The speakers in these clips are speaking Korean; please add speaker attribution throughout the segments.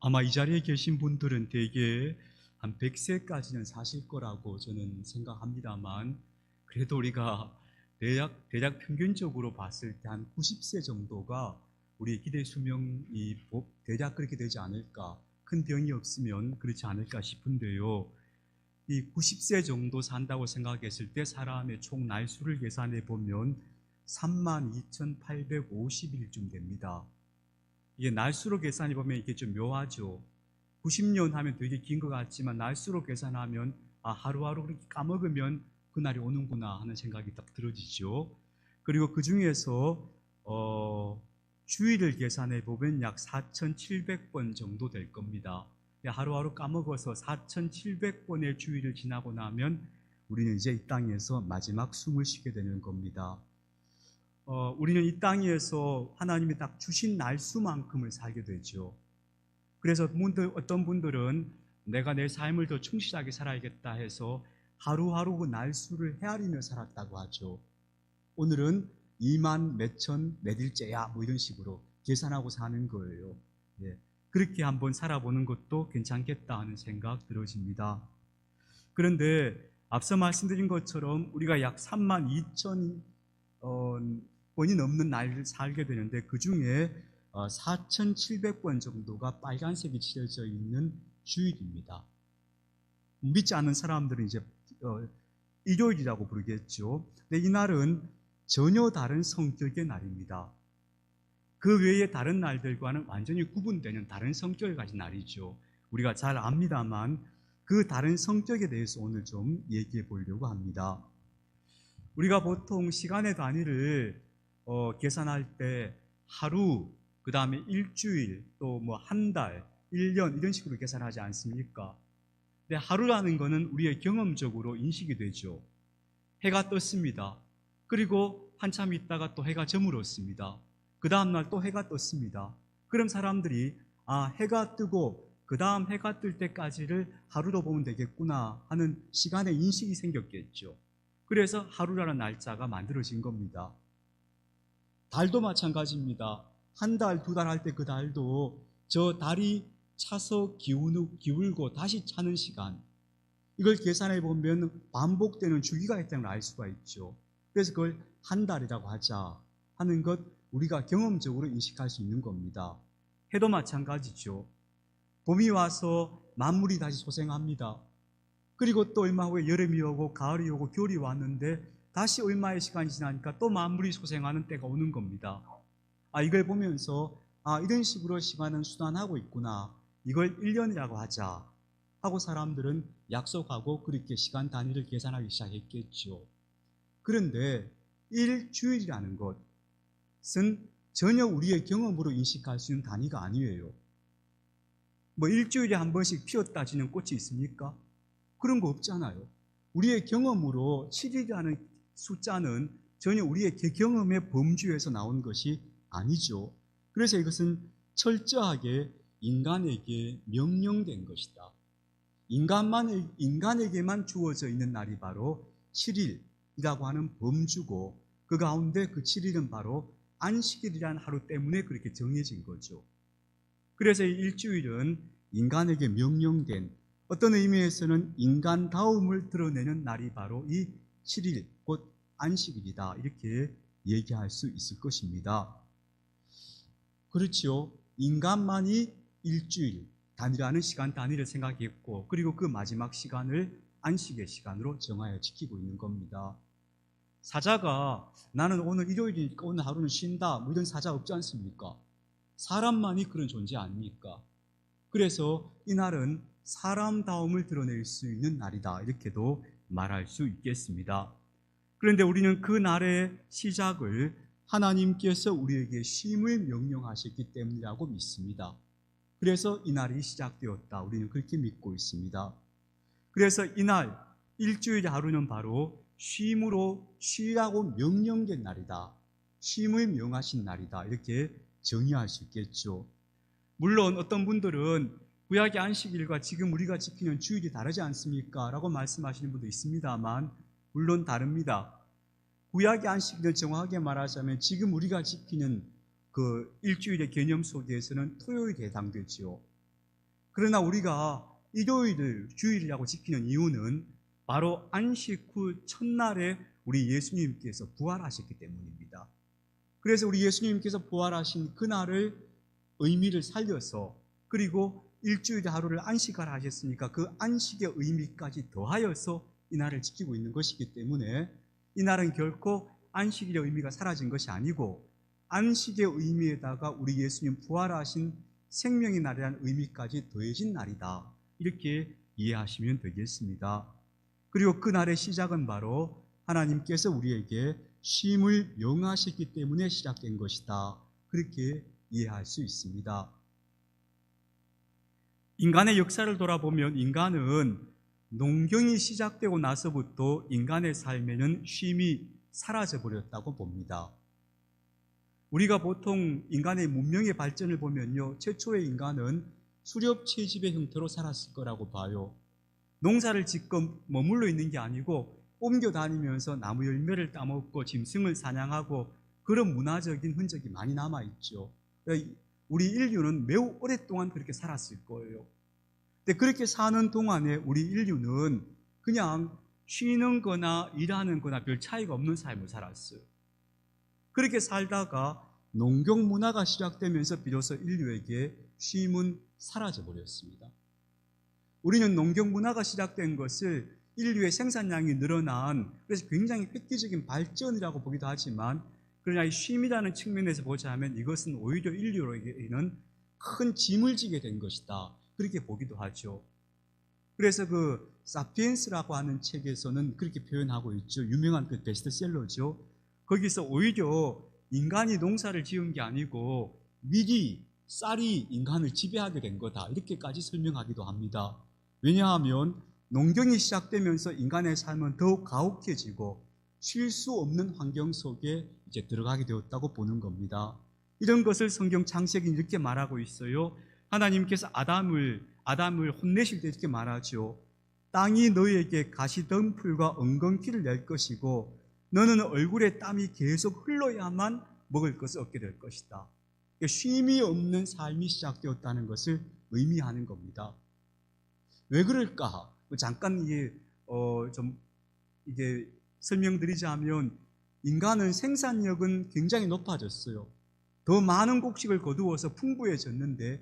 Speaker 1: 아마 이 자리에 계신 분들은 대개 한 100세까지는 사실 거라고 저는 생각합니다만, 그래도 우리가 대략 평균적으로 봤을 때 한 90세 정도가 우리 기대 수명이 대략 그렇게 되지 않을까, 큰 병이 없으면 그렇지 않을까 싶은데요. 이 90세 정도 산다고 생각했을 때 사람의 총 날수를 계산해 보면 32,850일쯤 됩니다. 이게 날수로 계산해 보면 이게 좀 묘하죠. 90년 하면 되게 긴 것 같지만 날수로 계산하면 하루하루 그렇게 까먹으면 그날이 오는구나 하는 생각이 딱 들어지죠. 그리고 그 중에서 주일을 계산해 보면 약 4,700번 정도 될 겁니다. 하루하루 까먹어서 4,700번의 주일을 지나고 나면 우리는 이제 이 땅에서 마지막 숨을 쉬게 되는 겁니다. 우리는 이 땅에서 하나님이 딱 주신 날수만큼을 살게 되죠. 그래서 어떤 분들은 내가 내 삶을 더 충실하게 살아야겠다 해서 하루하루 그 날수를 헤아리며 살았다고 하죠. 오늘은 2만 몇천 몇일째야 뭐 이런 식으로 계산하고 사는 거예요. 예. 그렇게 한번 살아보는 것도 괜찮겠다 하는 생각 들어집니다. 그런데 앞서 말씀드린 것처럼 우리가 약 3만 2천 번이 넘는 날을 살게 되는데 그 중에 4,700번 정도가 빨간색이 칠해져 있는 주일입니다. 믿지 않는 사람들은 이제 일요일이라고 부르겠죠. 근데 이 날은 전혀 다른 성격의 날입니다. 그 외의 다른 날들과는 완전히 구분되는 다른 성격을 가진 날이죠. 우리가 잘 압니다만 그 다른 성격에 대해서 오늘 좀 얘기해 보려고 합니다. 우리가 보통 시간의 단위를 계산할 때 하루, 그 다음에 일주일, 또 뭐 한 달, 1년 이런 식으로 계산하지 않습니까? 근데 하루라는 것은 우리의 경험적으로 인식이 되죠. 해가 떴습니다. 그리고 한참 있다가 또 해가 저물었습니다. 그 다음날 또 해가 떴습니다. 그럼 사람들이 해가 뜨고 그 다음 해가 뜰 때까지를 하루로 보면 되겠구나 하는 시간의 인식이 생겼겠죠. 그래서 하루라는 날짜가 만들어진 겁니다. 달도 마찬가지입니다. 한 달, 두 달 할 때 그 달도 저 달이 차서 기울고 다시 차는 시간, 이걸 계산해 보면 반복되는 주기가 있다는 걸 알 수가 있죠. 그래서 그걸 한 달이라고 하자 하는 것, 우리가 경험적으로 인식할 수 있는 겁니다. 해도 마찬가지죠. 봄이 와서 만물이 다시 소생합니다. 그리고 또 얼마 후에 여름이 오고 가을이 오고 겨울이 왔는데 다시 얼마의 시간이 지나니까 또 만물이 소생하는 때가 오는 겁니다. 이걸 보면서 이런 식으로 시간은 순환하고 있구나, 이걸 1년이라고 하자 하고 사람들은 약속하고 그렇게 시간 단위를 계산하기 시작했겠죠. 그런데 일주일이라는 것은 전혀 우리의 경험으로 인식할 수 있는 단위가 아니에요. 뭐 일주일에 한 번씩 피었다 지는 꽃이 있습니까? 그런 거 없잖아요. 우리의 경험으로 7일이라는 숫자는 전혀 우리의 경험의 범주에서 나온 것이 아니죠. 그래서 이것은 철저하게 인간에게 명령된 것이다. 인간에게만 주어져 있는 날이 바로 7일이라고 하는 범주고, 그 가운데 그 7일은 바로 안식일이라는 하루 때문에 그렇게 정해진 거죠. 그래서 이 일주일은 인간에게 명령된, 어떤 의미에서는 인간다움을 드러내는 날이 바로 이 7일, 곧 안식일이다, 이렇게 얘기할 수 있을 것입니다. 그렇죠. 인간만이 일주일 단위라는 시간 단위를 생각했고, 그리고 그 마지막 시간을 안식의 시간으로 정하여 지키고 있는 겁니다. 사자가 나는 오늘 일요일이니까 오늘 하루는 쉰다, 뭐 이런 사자 없지 않습니까? 사람만이 그런 존재 아닙니까? 그래서 이 날은 사람다움을 드러낼 수 있는 날이다, 이렇게도 말할 수 있겠습니다. 그런데 우리는 그 날의 시작을 하나님께서 우리에게 쉼을 명령하셨기 때문이라고 믿습니다. 그래서 이 날이 시작되었다, 우리는 그렇게 믿고 있습니다. 그래서 이날 일주일의 하루는 바로 쉼으로 쉬라고 명령된 날이다, 쉼을 명하신 날이다, 이렇게 정의할 수 있겠죠. 물론 어떤 분들은 구약의 안식일과 지금 우리가 지키는 주일이 다르지 않습니까? 라고 말씀하시는 분도 있습니다만, 물론 다릅니다. 구약의 안식일을 정확하게 말하자면 지금 우리가 지키는 그 일주일의 개념 속에서는 토요일에 해당되죠. 그러나 우리가 일요일을 주일이라고 지키는 이유는 바로 안식 후 첫날에 우리 예수님께서 부활하셨기 때문입니다. 그래서 우리 예수님께서 부활하신 그날을 의미를 살려서, 그리고 일주일에 하루를 안식하라 하셨으니까 그 안식의 의미까지 더하여서 이 날을 지키고 있는 것이기 때문에 이 날은 결코 안식일의 의미가 사라진 것이 아니고 안식의 의미에다가 우리 예수님 부활하신 생명의 날이라는 의미까지 더해진 날이다, 이렇게 이해하시면 되겠습니다. 그리고 그 날의 시작은 바로 하나님께서 우리에게 쉼을 명하셨기 때문에 시작된 것이다, 그렇게 이해할 수 있습니다. 인간의 역사를 돌아보면 인간은 농경이 시작되고 나서부터 인간의 삶에는 쉼이 사라져버렸다고 봅니다. 우리가 보통 인간의 문명의 발전을 보면요, 최초의 인간은 수렵 채집의 형태로 살았을 거라고 봐요. 농사를 짓고 머물러 있는 게 아니고 옮겨 다니면서 나무 열매를 따먹고 짐승을 사냥하고 그런 문화적인 흔적이 많이 남아있죠. 우리 인류는 매우 오랫동안 그렇게 살았을 거예요. 근데 그렇게 사는 동안에 우리 인류는 그냥 쉬는 거나 일하는 거나 별 차이가 없는 삶을 살았어요. 그렇게 살다가 농경 문화가 시작되면서 비로소 인류에게 쉼은 사라져버렸습니다. 우리는 농경 문화가 시작된 것을 인류의 생산량이 늘어난, 그래서 굉장히 획기적인 발전이라고 보기도 하지만, 그러나 이 쉼이라는 측면에서 보자면 이것은 오히려 인류에게는 큰 짐을 지게 된 것이다, 그렇게 보기도 하죠. 그래서 그 사피엔스라고 하는 책에서는 그렇게 표현하고 있죠. 유명한 그 베스트셀러죠. 거기서 오히려 인간이 농사를 지은 게 아니고 밀이, 쌀이 인간을 지배하게 된 거다, 이렇게까지 설명하기도 합니다. 왜냐하면 농경이 시작되면서 인간의 삶은 더욱 가혹해지고 쉴 수 없는 환경 속에 이제 들어가게 되었다고 보는 겁니다. 이런 것을 성경 창세기 이렇게 말하고 있어요. 하나님께서 아담을 혼내실 때 이렇게 말하죠. 땅이 너에게 가시덤불과 엉겅퀴를 낼 것이고 너는 얼굴에 땀이 계속 흘러야만 먹을 것을 얻게 될 것이다. 쉼이 없는 삶이 시작되었다는 것을 의미하는 겁니다. 왜 그럴까? 잠깐 이게 설명드리자면, 인간은 생산력은 굉장히 높아졌어요. 더 많은 곡식을 거두어서 풍부해졌는데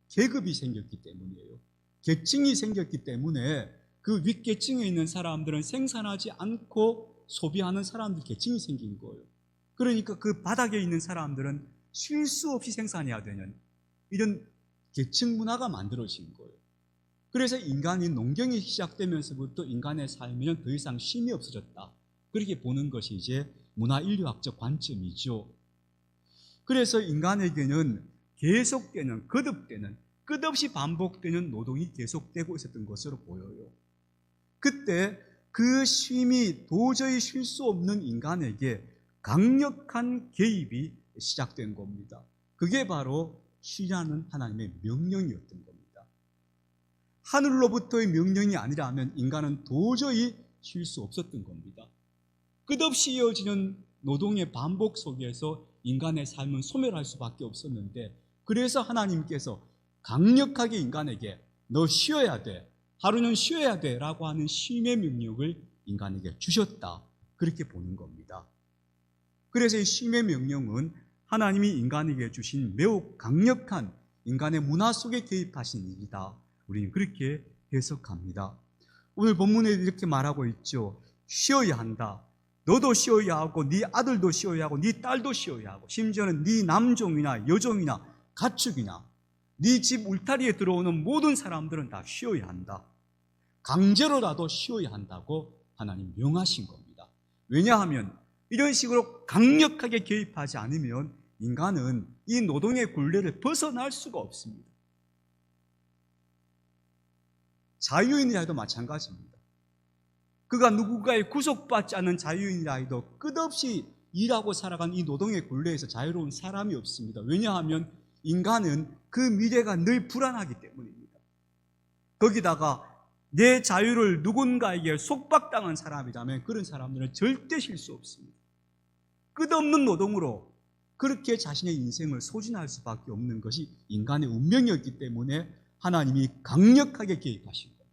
Speaker 1: 계급이 생겼기 때문이에요. 계층이 생겼기 때문에 그 윗계층에 있는 사람들은 생산하지 않고 소비하는 사람들 계층이 생긴 거예요. 그러니까 그 바닥에 있는 사람들은 쉴 수 없이 생산해야 되는 이런 계층 문화가 만들어진 거예요. 그래서 인간이 농경이 시작되면서부터 인간의 삶에는 더 이상 쉼이 없어졌다, 그렇게 보는 것이 이제 문화인류학적 관점이죠. 그래서 인간에게는 계속되는, 거듭되는, 끝없이 반복되는 노동이 계속되고 있었던 것으로 보여요. 그때 그 쉼이 도저히 쉴 수 없는 인간에게 강력한 개입이 시작된 겁니다. 그게 바로 쉬라는 하나님의 명령이었던 겁니다. 하늘로부터의 명령이 아니라면 인간은 도저히 쉴 수 없었던 겁니다. 끝없이 이어지는 노동의 반복 속에서 인간의 삶은 소멸할 수밖에 없었는데, 그래서 하나님께서 강력하게 인간에게 너 쉬어야 돼, 하루는 쉬어야 돼 라고 하는 쉼의 명령을 인간에게 주셨다, 그렇게 보는 겁니다. 그래서 이 쉼의 명령은 하나님이 인간에게 주신 매우 강력한 인간의 문화 속에 개입하신 일이다, 우리는 그렇게 해석합니다. 오늘 본문에 이렇게 말하고 있죠. 쉬어야 한다. 너도 쉬어야 하고 네 아들도 쉬어야 하고 네 딸도 쉬어야 하고, 심지어는 네 남종이나 여종이나 가축이나 네 집 울타리에 들어오는 모든 사람들은 다 쉬어야 한다. 강제로라도 쉬어야 한다고 하나님 명하신 겁니다. 왜냐하면 이런 식으로 강력하게 개입하지 않으면 인간은 이 노동의 굴레를 벗어날 수가 없습니다. 자유인이라 해도 마찬가지입니다. 그가 누군가에 구속받지 않는 자유인이라 해도 끝없이 일하고 살아간 이 노동의 굴레에서 자유로운 사람이 없습니다. 왜냐하면 인간은 그 미래가 늘 불안하기 때문입니다. 거기다가 내 자유를 누군가에게 속박당한 사람이라면 그런 사람들은 절대 쉴 수 없습니다. 끝없는 노동으로 그렇게 자신의 인생을 소진할 수밖에 없는 것이 인간의 운명이었기 때문에 하나님이 강력하게 개입하신 겁니다.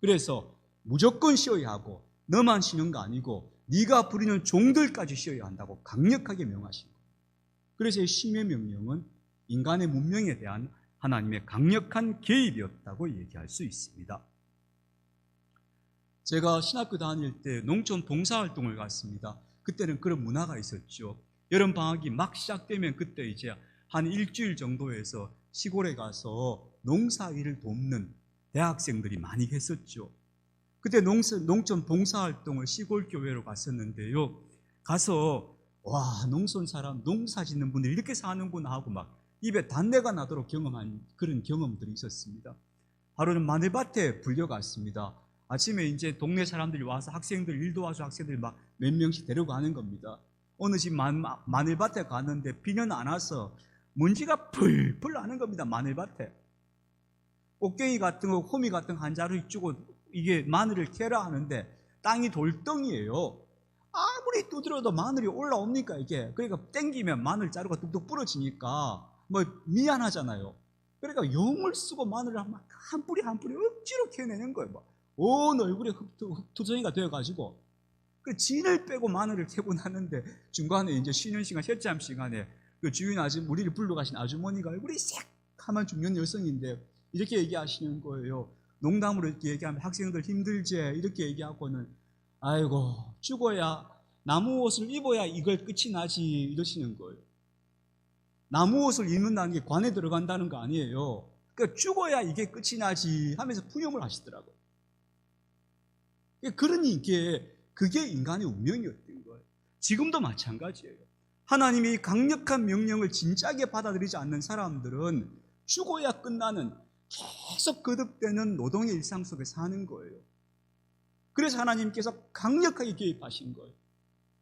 Speaker 1: 그래서 무조건 쉬어야 하고 너만 쉬는 거 아니고 네가 부리는 종들까지 쉬어야 한다고 강력하게 명하신 거예요. 그래서 이 쉼의 명령은 인간의 문명에 대한 하나님의 강력한 개입이었다고 얘기할 수 있습니다. 제가 신학교 다닐 때 농촌 봉사활동을 갔습니다. 그때는 그런 문화가 있었죠. 여름방학이 막 시작되면 그때 이제 한 일주일 정도에서 시골에 가서 농사일을 돕는 대학생들이 많이 했었죠. 그때 농촌 봉사활동을 시골교회로 갔었는데요. 가서 와, 농촌 사람, 농사 짓는 분들이 이렇게 사는구나 하고 막 입에 단내가 나도록 경험한 그런 경험들이 있었습니다. 하루는 마늘밭에 불려갔습니다. 아침에 이제 동네 사람들이 와서 학생들 일 도와줘 학생들이 막 몇 명씩 데려가는 겁니다. 어느 집 마늘밭에 갔는데 비는 안 와서 먼지가 풀풀 나는 겁니다. 마늘밭에. 꽃갱이 같은 거, 호미 같은 거 한 자루 주고 이게 마늘을 캐라 하는데 땅이 돌덩이에요. 아무리 두드려도 마늘이 올라옵니까 이게. 그러니까 땡기면 마늘 자루가 뚝뚝 부러지니까 뭐 미안하잖아요. 그러니까 용을 쓰고 마늘을 한 뿌리 한 뿌리 억지로 캐내는 거예요. 온 얼굴에 흙투성이가 되어가지고 그 진을 빼고 마늘을 캐고 나는데 중간에 이제 쉬는 시간, 셋잠 시간에 그 주인 우리를 불러 가신 아주머니가 얼굴이 새카만 중년 여성인데 이렇게 얘기하시는 거예요. 농담으로 이렇게 얘기하면 학생들 힘들지 이렇게 얘기하고는 아이고 죽어야 나무 옷을 입어야 이걸 끝이 나지 이러시는 거예요. 나무 옷을 입는다는 게 관에 들어간다는 거 아니에요. 그러니까 죽어야 이게 끝이 나지 하면서 푸념을 하시더라고요. 그러니 그게 인간의 운명이었던 거예요. 지금도 마찬가지예요. 하나님이 강력한 명령을 진지하게 받아들이지 않는 사람들은 죽어야 끝나는 계속 거듭되는 노동의 일상 속에 사는 거예요. 그래서 하나님께서 강력하게 개입하신 거예요.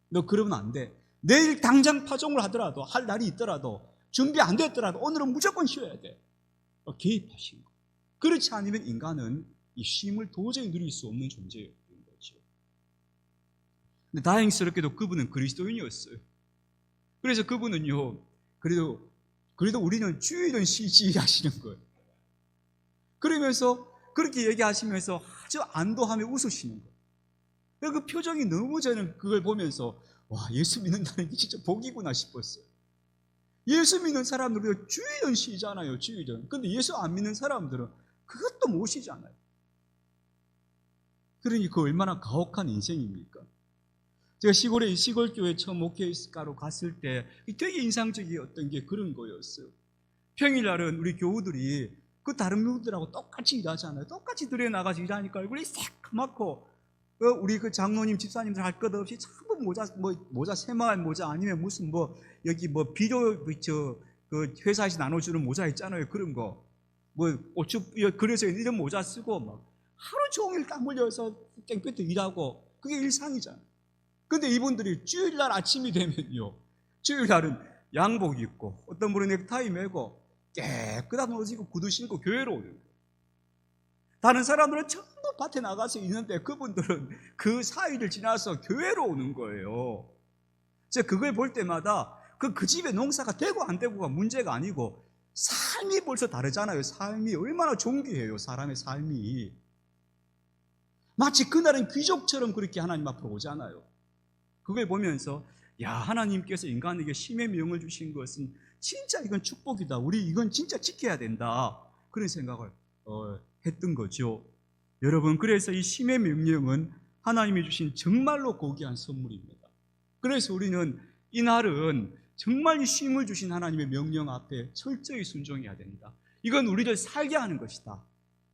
Speaker 1: 너 그러면 안 돼. 내일 당장 파종을 하더라도 할 날이 있더라도 준비 안 됐더라도 오늘은 무조건 쉬어야 돼. 개입하신 거예요. 그렇지 않으면 인간은 이 쉼을 도저히 누릴 수 없는 존재였던 거죠. 근데 다행스럽게도 그분은 그리스도인이었어요. 그래서 그분은요, 그래도 우리는 주일은 쉬지 하시는 거예요. 그러면서 그렇게 얘기하시면서 아주 안도하며 웃으시는 거예요. 그 표정이 너무 저는 그걸 보면서 와, 예수 믿는다는 게 진짜 복이구나 싶었어요. 예수 믿는 사람들은 주일은 쉬잖아요, 주일은. 근데 예수 안 믿는 사람들은 그것도 못 쉬잖아요. 그러니 그 얼마나 가혹한 인생입니까? 제가 시골교회 처음 목회가로 갔을 때 되게 인상적이었던 게 그런 거였어요. 평일날은 우리 교우들이 그 다른 교우들하고 똑같이 일하잖아요. 똑같이 들에 나가서 일하니까 얼굴이 새까맣고 우리 그 장로님, 집사님들 할 것 없이 전부 모자 새마을 모자 아니면 무슨 여기 비료 그 회사에서 나눠주는 모자 있잖아요. 그런 거 오추 그래서 이런 모자 쓰고 하루 종일 땀 흘려서 땡볕에 일하고 그게 일상이잖아요. 근데 이분들이 주일날 아침이 되면요, 주일날은 양복 입고 어떤 분은 넥타이 매고 깨끗한 옷 입고 구두 신고 교회로 오는 거예요. 다른 사람들은 전부 밭에 나가서 있는데 그분들은 그 사이를 지나서 교회로 오는 거예요. 제가 그걸 볼 때마다 그 집에 농사가 되고 안 되고가 문제가 아니고 삶이 벌써 다르잖아요. 삶이 얼마나 존귀해요. 사람의 삶이. 마치 그날은 귀족처럼 그렇게 하나님 앞으로 오잖아요. 그걸 보면서 야, 하나님께서 인간에게 쉼의 명을 주신 것은 진짜 이건 축복이다. 우리 이건 진짜 지켜야 된다. 그런 생각을 했던 거죠. 여러분, 그래서 이 쉼의 명령은 하나님이 주신 정말로 고귀한 선물입니다. 그래서 우리는 이날은 정말 이 쉼을 주신 하나님의 명령 앞에 철저히 순종해야 된다. 이건 우리를 살게 하는 것이다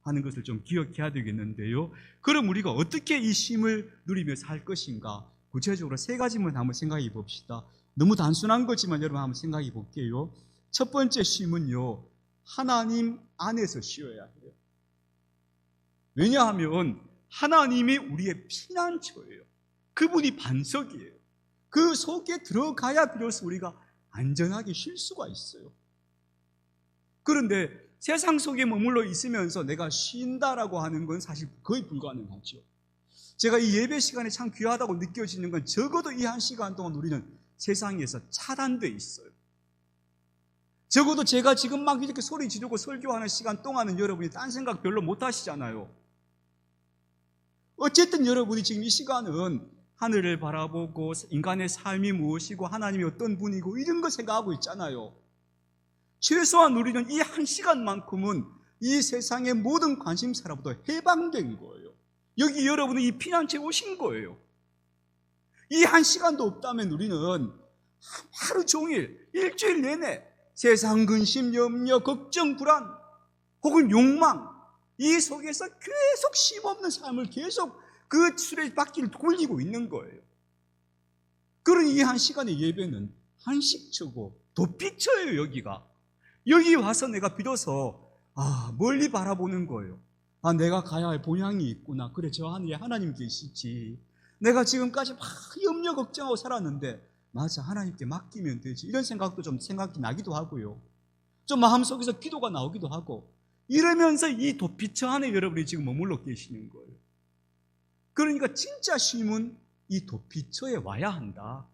Speaker 1: 하는 것을 좀 기억해야 되겠는데요. 그럼 우리가 어떻게 이 쉼을 누리며 살 것인가? 구체적으로 세 가지만 한번 생각해 봅시다. 너무 단순한 거지만 여러분 한번 생각해 볼게요. 첫 번째 쉼은요, 하나님 안에서 쉬어야 해요. 왜냐하면 하나님이 우리의 피난처예요. 그분이 반석이에요. 그 속에 들어가야 비로소 우리가 안전하게 쉴 수가 있어요. 그런데 세상 속에 머물러 있으면서 내가 쉰다라고 하는 건 사실 거의 불가능하죠. 제가 이 예배 시간이 참 귀하다고 느껴지는 건 적어도 이 한 시간 동안 우리는 세상에서 차단되어 있어요. 적어도 제가 지금 막 이렇게 소리 지르고 설교하는 시간 동안은 여러분이 딴 생각 별로 못 하시잖아요. 어쨌든 여러분이 지금 이 시간은 하늘을 바라보고 인간의 삶이 무엇이고 하나님이 어떤 분이고 이런 거 생각하고 있잖아요. 최소한 우리는 이 한 시간만큼은 이 세상의 모든 관심사로부터 해방된 거예요. 여기 여러분은 이 피난처에 오신 거예요. 이 한 시간도 없다면 우리는 하루 종일, 일주일 내내 세상 근심, 염려, 걱정, 불안 혹은 욕망 이 속에서 계속 쉼없는 삶을 계속 그 수레바퀴를 굴리고 있는 거예요. 그러니 이 한 시간의 예배는 한식처고 도피처예요. 여기가. 여기 와서 내가 비로소 멀리 바라보는 거예요. 내가 가야 할 본향이 있구나. 그래, 저 하늘에 하나님 계시지. 내가 지금까지 막 염려 걱정하고 살았는데 맞아, 하나님께 맡기면 되지. 이런 생각도 좀 생각이 나기도 하고요. 좀 마음속에서 기도가 나오기도 하고 이러면서 이 도피처 안에 여러분이 지금 머물러 계시는 거예요. 그러니까 진짜 쉼은 이 도피처에 와야 한다.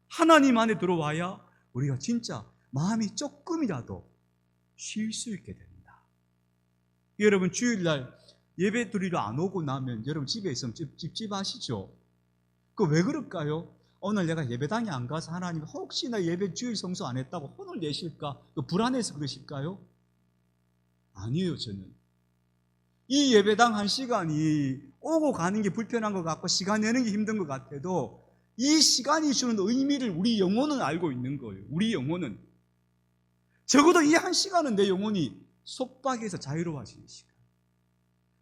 Speaker 1: 하나님 안에 들어와야 우리가 진짜 마음이 조금이라도 쉴 수 있게 된다. 여러분 주일날 예배 드리러 안 오고 나면 여러분 집에 있으면 찝찝하시죠? 그 왜 그럴까요? 오늘 내가 예배당에 안 가서 하나님 혹시나 예배 주일 성수 안 했다고 혼을 내실까? 불안해서 그러실까요? 아니에요. 저는 이 예배당 한 시간이 오고 가는 게 불편한 것 같고 시간 내는 게 힘든 것 같아도 이 시간이 주는 의미를 우리 영혼은 알고 있는 거예요. 우리 영혼은 적어도 이 한 시간은 내 영혼이 속박에서 자유로워지는 시간,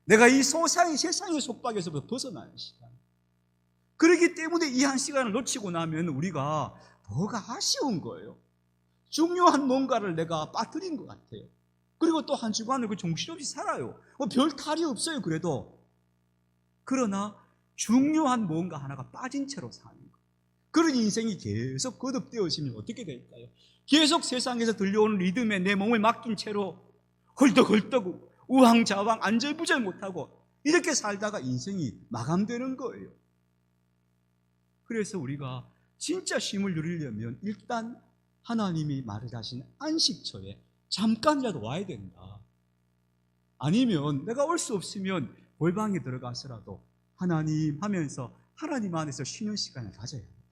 Speaker 1: 내가 이 세상의 속박에서부터 벗어나는 시간. 그렇기 때문에 이 한 시간을 놓치고 나면 우리가 뭐가 아쉬운 거예요. 중요한 뭔가를 내가 빠뜨린 것 같아요. 그리고 또 한 주간을 그 정신없이 살아요. 별 탈이 없어요. 그러나 중요한 뭔가 하나가 빠진 채로 사는 거예요. 그런 인생이 계속 거듭되어지면 어떻게 될까요? 계속 세상에서 들려오는 리듬에 내 몸을 맡긴 채로 헐떡헐떡 우왕좌왕 안절부절 못하고 이렇게 살다가 인생이 마감되는 거예요. 그래서 우리가 진짜 쉼을 누리려면 일단 하나님이 말하신 안식처에 잠깐이라도 와야 된다. 아니면 내가 올 수 없으면 골방에 들어가서라도 하나님 하면서 하나님 안에서 쉬는 시간을 가져야 합니다.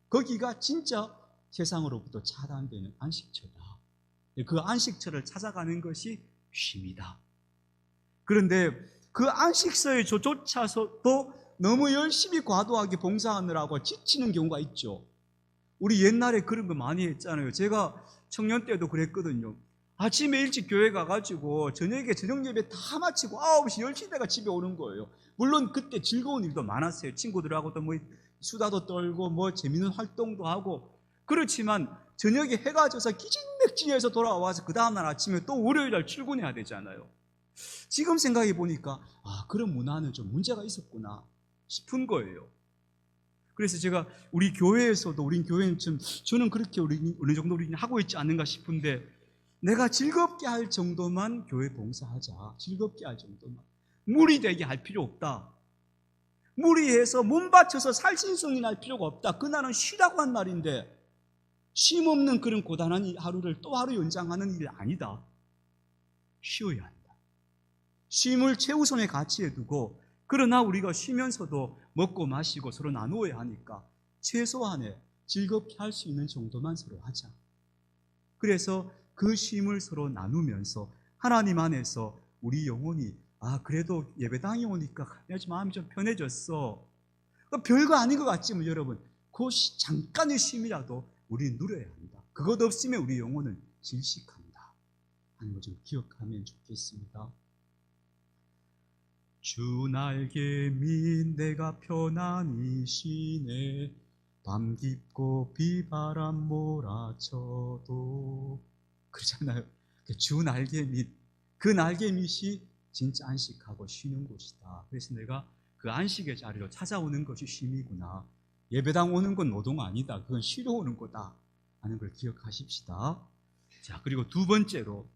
Speaker 1: 거기가 진짜 세상으로부터 차단되는 안식처다. 그 안식처를 찾아가는 것이 쉼이다. 그런데 그 안식처에 조차서도 너무 열심히 과도하게 봉사하느라고 지치는 경우가 있죠. 우리 옛날에 그런 거 많이 했잖아요. 제가 청년 때도 그랬거든요. 아침에 일찍 교회 가가지고 저녁에 저녁 예배 다 마치고 9시, 10시 내가 집에 오는 거예요. 물론 그때 즐거운 일도 많았어요. 친구들하고도 수다도 떨고 재밌는 활동도 하고. 그렇지만 저녁에 해가 져서 기진맥진해서 돌아와서 그 다음날 아침에 또 월요일날 출근해야 되잖아요. 지금 생각해 보니까 그런 문화는 좀 문제가 있었구나 싶은 거예요. 그래서 제가 우리 교회에서도 우리 교회는 저는 그렇게 어느 정도 우리는 하고 있지 않는가 싶은데 내가 즐겁게 할 정도만 교회 봉사하자. 즐겁게 할 정도만. 무리되게 할 필요 없다. 무리해서 몸 바쳐서 살신성이 날 필요가 없다. 그날은 쉬라고 한 날인데 쉼 없는 그런 고단한 하루를 또 하루 연장하는 일이 아니다. 쉬어야 한다. 쉼을 최우선의 가치에 두고 그러나 우리가 쉬면서도 먹고 마시고 서로 나누어야 하니까 최소한의 즐겁게 할 수 있는 정도만 서로 하자. 그래서 그 쉼을 서로 나누면서 하나님 안에서 우리 영혼이 그래도 예배당에 오니까 마음이 좀 편해졌어. 별거 아닌 것 같지만 여러분 그 잠깐의 쉼이라도 우리 누려야 한다. 그것 없으면 우리 영혼은 질식한다 하는 걸 좀 기억하면 좋겠습니다. 주 날개민 내가 편안히 쉬네 밤 깊고 비바람 몰아쳐도 그러잖아요. 주 날개밑, 그 날개밑이 진짜 안식하고 쉬는 곳이다. 그래서 내가 그 안식의 자리로 찾아오는 것이 쉼이구나. 예배당 오는 건 노동 아니다. 그건 쉬러 오는 거다 하는 걸 기억하십시다. 자, 그리고 두 번째로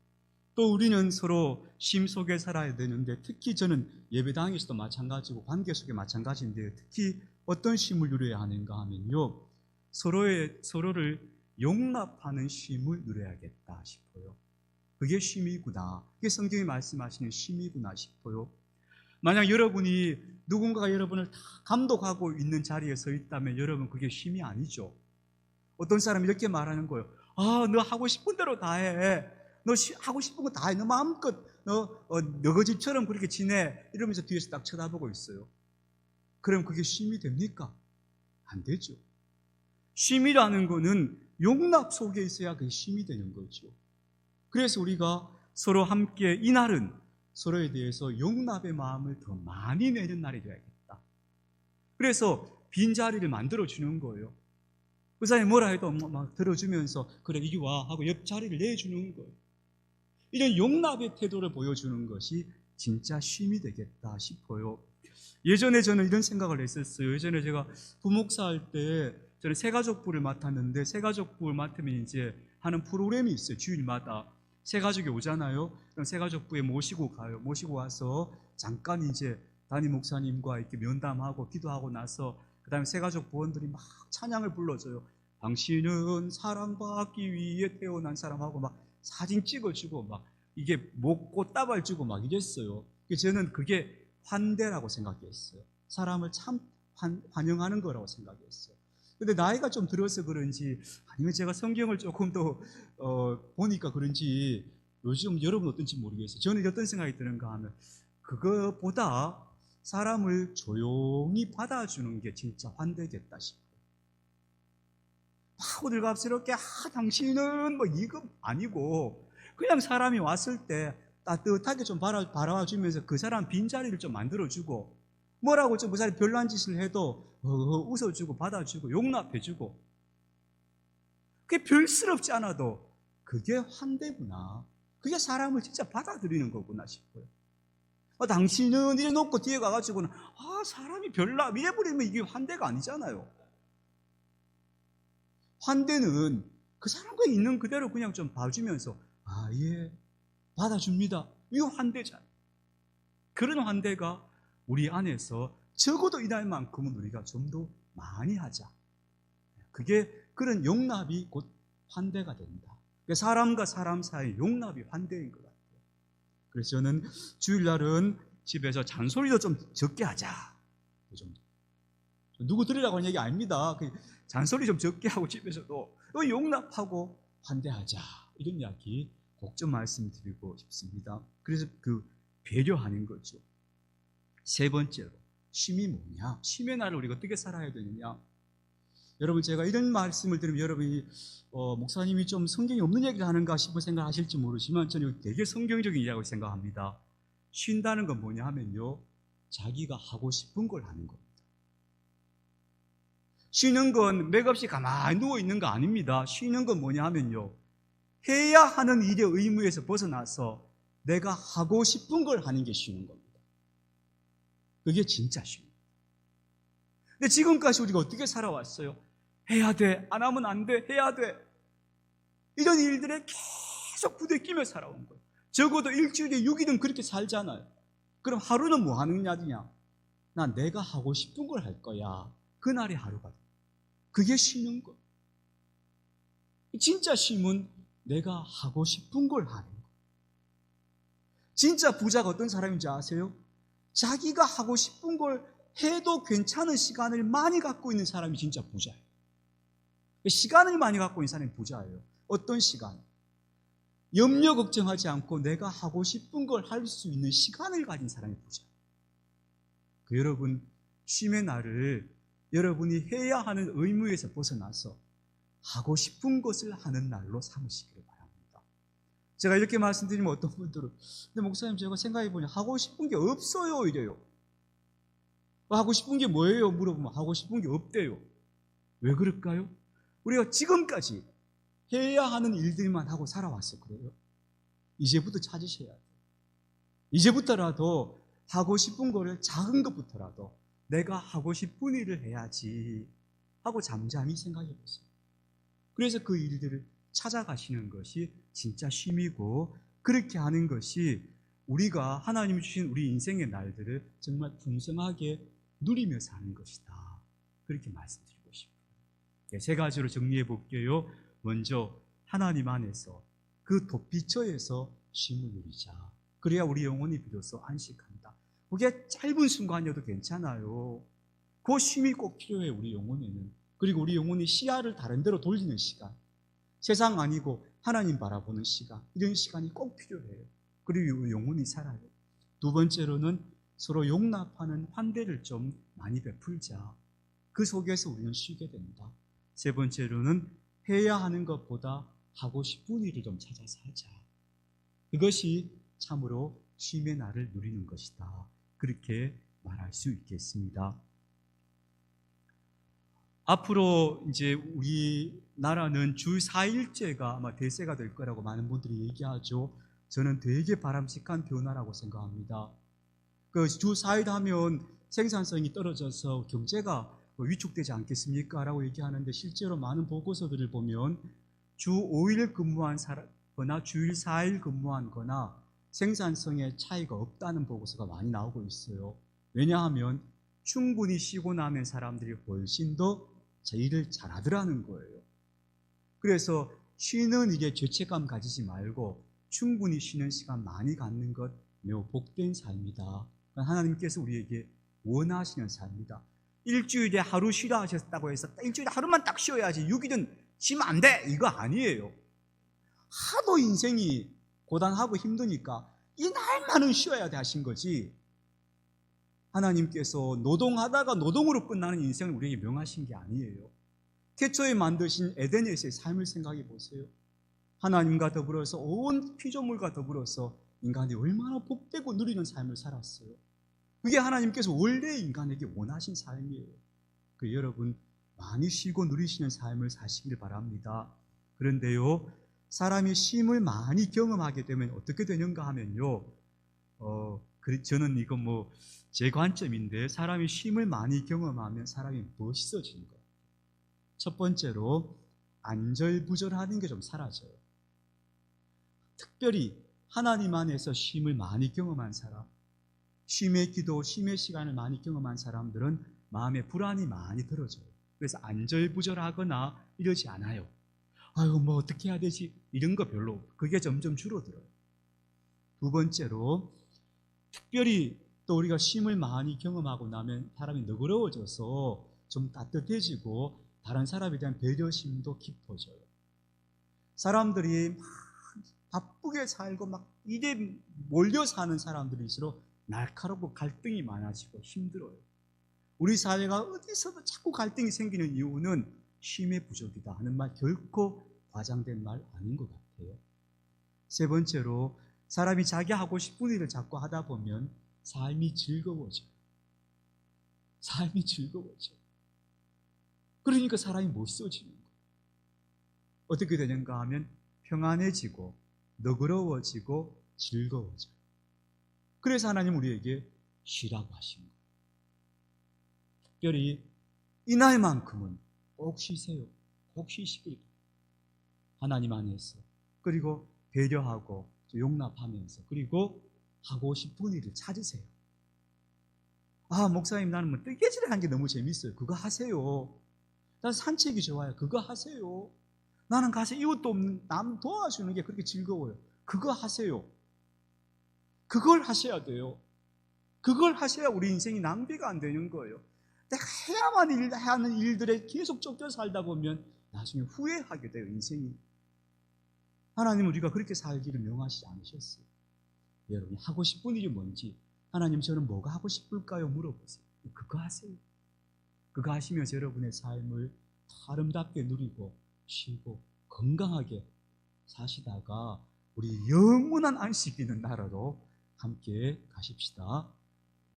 Speaker 1: 또 우리는 서로 쉼 속에 살아야 되는데 특히 저는 예배당에서도 마찬가지고 관계 속에 마찬가지인데 특히 어떤 쉼을 누려야 하는가 하면요. 서로를 용납하는 쉼을 누려야겠다 싶어요. 그게 쉼이구나. 그게 성경이 말씀하시는 쉼이구나 싶어요. 만약 여러분이 누군가가 여러분을 다 감독하고 있는 자리에 서 있다면 여러분 그게 쉼이 아니죠. 어떤 사람이 이렇게 말하는 거예요. 너 하고 싶은 대로 다 해. 너 하고 싶은 거 다 해. 너 마음껏 너희 집처럼 그렇게 지내. 이러면서 뒤에서 딱 쳐다보고 있어요. 그럼 그게 쉼이 됩니까? 안 되죠. 쉼이라는 거는 용납 속에 있어야 그게 쉼이 되는 거죠. 그래서 우리가 서로 함께 이날은 서로에 대해서 용납의 마음을 더 많이 내는 날이 되어야겠다. 그래서 빈자리를 만들어주는 거예요. 그 사람이 뭐라 해도 막 들어주면서 그래 이리 와 하고 옆자리를 내주는 거예요. 이런 용납의 태도를 보여주는 것이 진짜 쉼이 되겠다 싶어요. 예전에 저는 이런 생각을 했었어요. 예전에 제가 부목사 할 때 저는 새가족부를 맡았는데 새가족부를 맡으면 이제 하는 프로그램이 있어요. 주일마다 새가족이 오잖아요. 그럼 새가족부에 모시고 가요. 모시고 와서 잠깐 이제 담임 목사님과 이렇게 면담하고 기도하고 나서 그 다음에 새가족 부원들이 막 찬양을 불러줘요. 당신은 사랑받기 위해 태어난 사람하고 막 사진 찍어주고 막 이게 꽃다발 주고 막 이랬어요. 저는 그게 환대라고 생각했어요. 사람을 참 환영하는 거라고 생각했어요. 근데 나이가 좀 들어서 그런지 아니면 제가 성경을 조금 더 보니까 그런지 요즘 여러분 어떤지 모르겠어요. 저는 어떤 생각이 드는가 하면 그거보다 사람을 조용히 받아주는 게 진짜 환대겠다 싶어요. 막 호들갑스럽게 당신은 뭐 이거 아니고 그냥 사람이 왔을 때 따뜻하게 좀 바라봐주면서 그 사람 빈자리를 좀 만들어주고 뭐라고 좀 그 사람이 별난 짓을 해도 웃어주고 받아주고 용납해주고 그게 별스럽지 않아도 그게 환대구나. 그게 사람을 진짜 받아들이는 거구나 싶어요. 당신은 이래 놓고 뒤에 가가지고는 사람이 별나 이래버리면 이게 환대가 아니잖아요. 환대는 그 사람과 있는 그대로 그냥 좀 봐주면서 예 받아줍니다. 이거 환대잖아요. 그런 환대가 우리 안에서 적어도 이날만큼은 우리가 좀 더 많이 하자. 그게 그런 용납이 곧 환대가 된다. 사람과 사람 사이 용납이 환대인 것 같아요. 그래서 저는 주일날은 집에서 잔소리도 좀 적게 하자. 좀 누구 들으라고 하는 얘기 아닙니다. 잔소리 좀 적게 하고 집에서도 용납하고 환대하자. 이런 이야기 꼭 좀 말씀드리고 싶습니다. 그래서 그 배려하는 거죠. 세 번째로 쉼이 뭐냐? 쉼의 날을 우리가 어떻게 살아야 되느냐? 여러분 제가 이런 말씀을 들으면 여러분이 목사님이 좀 성경이 없는 얘기를 하는가 싶어 생각하실지 모르지만 저는 되게 성경적인 이야기라고 생각합니다. 쉰다는 건 뭐냐 하면요, 자기가 하고 싶은 걸 하는 겁니다. 쉬는 건 맥없이 가만히 누워있는 거 아닙니다. 쉬는 건 뭐냐 하면요, 해야 하는 일의 의무에서 벗어나서 내가 하고 싶은 걸 하는 게 쉬는 겁니다. 그게 진짜 쉽니다. 근데 지금까지 우리가 어떻게 살아왔어요? 해야 돼, 안 하면 안 돼, 해야 돼. 이런 일들에 계속 부대끼며 살아온 거예요. 적어도 일주일에 6일은 그렇게 살잖아요. 그럼 하루는 뭐 하는 날이냐? 난 내가 하고 싶은 걸 할 거야. 그날이 하루가 돼. 그게 쉬는 거. 진짜 쉼은 내가 하고 싶은 걸 하는 거. 진짜 부자가 어떤 사람인지 아세요? 자기가 하고 싶은 걸 해도 괜찮은 시간을 많이 갖고 있는 사람이 진짜 부자예요. 시간을 많이 갖고 있는 사람이 부자예요. 어떤 시간? 염려 걱정하지 않고 내가 하고 싶은 걸 할 수 있는 시간을 가진 사람이 부자예요. 여러분, 쉼의 날을 여러분이 해야 하는 의무에서 벗어나서 하고 싶은 것을 하는 날로 삼으시기를 바랍니다. 제가 이렇게 말씀드리면 어떤 분들은 근데 목사님 제가 생각해보니 하고 싶은 게 없어요 이래요. 하고 싶은 게 뭐예요? 물어보면 하고 싶은 게 없대요. 왜 그럴까요? 우리가 지금까지 해야 하는 일들만 하고 살아왔어요. 그래요? 이제부터 찾으셔야 돼요. 이제부터라도 하고 싶은 거를 작은 것부터라도 내가 하고 싶은 일을 해야지 하고 잠잠히 생각해 보세요. 그래서 그 일들을 찾아가시는 것이 진짜 쉼이고 그렇게 하는 것이 우리가 하나님이 주신 우리 인생의 날들을 정말 풍성하게 누리며 사는 것이다. 그렇게 말씀드리고 싶어요. 세 가지로 정리해 볼게요. 먼저 하나님 안에서 그 돛비처에서 쉼을 누리자. 그래야 우리 영혼이 비로소 안식한다. 그게 짧은 순간이어도 괜찮아요. 그 쉼이 꼭 필요해, 우리 영혼에는. 그리고 우리 영혼이 시야를 다른 데로 돌리는 시간, 세상 아니고 하나님 바라보는 시간, 이런 시간이 꼭 필요해요. 그리고 우리 영혼이 살아요. 두 번째로는 서로 용납하는 환대를 좀 많이 베풀자. 그 속에서 우리는 쉬게 된다. 세 번째로는 해야 하는 것보다 하고 싶은 일을 좀 찾아서 하자. 그것이 참으로 쉼의 날을 누리는 것이다. 그렇게 말할 수 있겠습니다. 앞으로 이제 우리나라는 주 4일제가 아마 대세가 될 거라고 많은 분들이 얘기하죠. 저는 되게 바람직한 변화라고 생각합니다. 그 주 4일 하면 생산성이 떨어져서 경제가 위축되지 않겠습니까? 라고 얘기하는데 실제로 많은 보고서들을 보면 주 5일 근무한 거나 주일 4일 근무한 거나 생산성에 차이가 없다는 보고서가 많이 나오고 있어요. 왜냐하면 충분히 쉬고 나면 사람들이 훨씬 더 일을 잘하더라는 거예요. 그래서 쉬는 일에 죄책감 가지지 말고 충분히 쉬는 시간 많이 갖는 것 매우 복된 삶이다. 하나님께서 우리에게 원하시는 삶이다. 일주일에 하루 쉬라 하셨다고 해서 일주일에 하루만 딱 쉬어야지 6일은 쉬면 안 돼, 이거 아니에요. 하도 인생이 고단하고 힘드니까 이 날만은 쉬어야 돼 하신 거지, 하나님께서 노동하다가 노동으로 끝나는 인생을 우리에게 명하신 게 아니에요. 태초에 만드신 에덴에서의 삶을 생각해 보세요. 하나님과 더불어서 온 피조물과 더불어서 인간이 얼마나 복되고 누리는 삶을 살았어요. 그게 하나님께서 원래 인간에게 원하신 삶이에요. 그 여러분 많이 쉬고 누리시는 삶을 사시길 바랍니다. 그런데요, 사람이 쉼을 많이 경험하게 되면 어떻게 되는가 하면요, 저는 이거 제 관점인데, 사람이 쉼을 많이 경험하면 사람이 멋있어지는 거예요. 첫 번째로 안절부절하는 게 좀 사라져요. 특별히 하나님 안에서 쉼을 많이 경험한 사람, 쉼의 기도, 쉼의 시간을 많이 경험한 사람들은 마음에 불안이 많이 들어져요. 그래서 안절부절하거나 이러지 않아요. 아유, 어떻게 해야 되지? 이런 거 별로 없고, 그게 점점 줄어들어요. 두 번째로, 특별히 또 우리가 쉼을 많이 경험하고 나면 사람이 너그러워져서 좀 따뜻해지고 다른 사람에 대한 배려심도 깊어져요. 사람들이 막 바쁘게 살고 막 일에 몰려 사는 사람들일수록 날카롭고 갈등이 많아지고 힘들어요. 우리 사회가 어디서도 자꾸 갈등이 생기는 이유는 쉼의 부족이다 하는 말 결코 과장된 말 아닌 것 같아요. 세 번째로, 사람이 자기 하고 싶은 일을 자꾸 하다 보면 삶이 즐거워져요. 삶이 즐거워져요. 그러니까 사람이 멋있어지는 거예요. 어떻게 되는가 하면 평안해지고 너그러워지고 즐거워져요. 그래서 하나님 우리에게 쉬라고 하신 거예요. 특별히 이날만큼은 꼭 쉬세요. 꼭 쉬시길 바랍니다. 하나님 안에서, 그리고 배려하고 용납하면서, 그리고 하고 싶은 일을 찾으세요. 아, 목사님, 나는 뜨개질을 하는 게 너무 재밌어요. 그거 하세요. 난 산책이 좋아요. 그거 하세요. 나는 가서 이웃도 없는 남 도와주는 게 그렇게 즐거워요. 그거 하세요. 그걸 하셔야 돼요. 그걸 하셔야 우리 인생이 낭비가 안 되는 거예요. 내가 해야만 하는 일들에 계속 쫓겨 살다 보면 나중에 후회하게 돼요, 인생이. 하나님은 우리가 그렇게 살기를 명하시지 않으셨어요. 여러분이 하고 싶은 일이 뭔지, 하나님 저는 뭐가 하고 싶을까요? 물어보세요. 그거 하세요. 그거 하시면서 여러분의 삶을 아름답게 누리고 쉬고 건강하게 사시다가 우리 영원한 안식이 있는 나라로 함께 가십시다.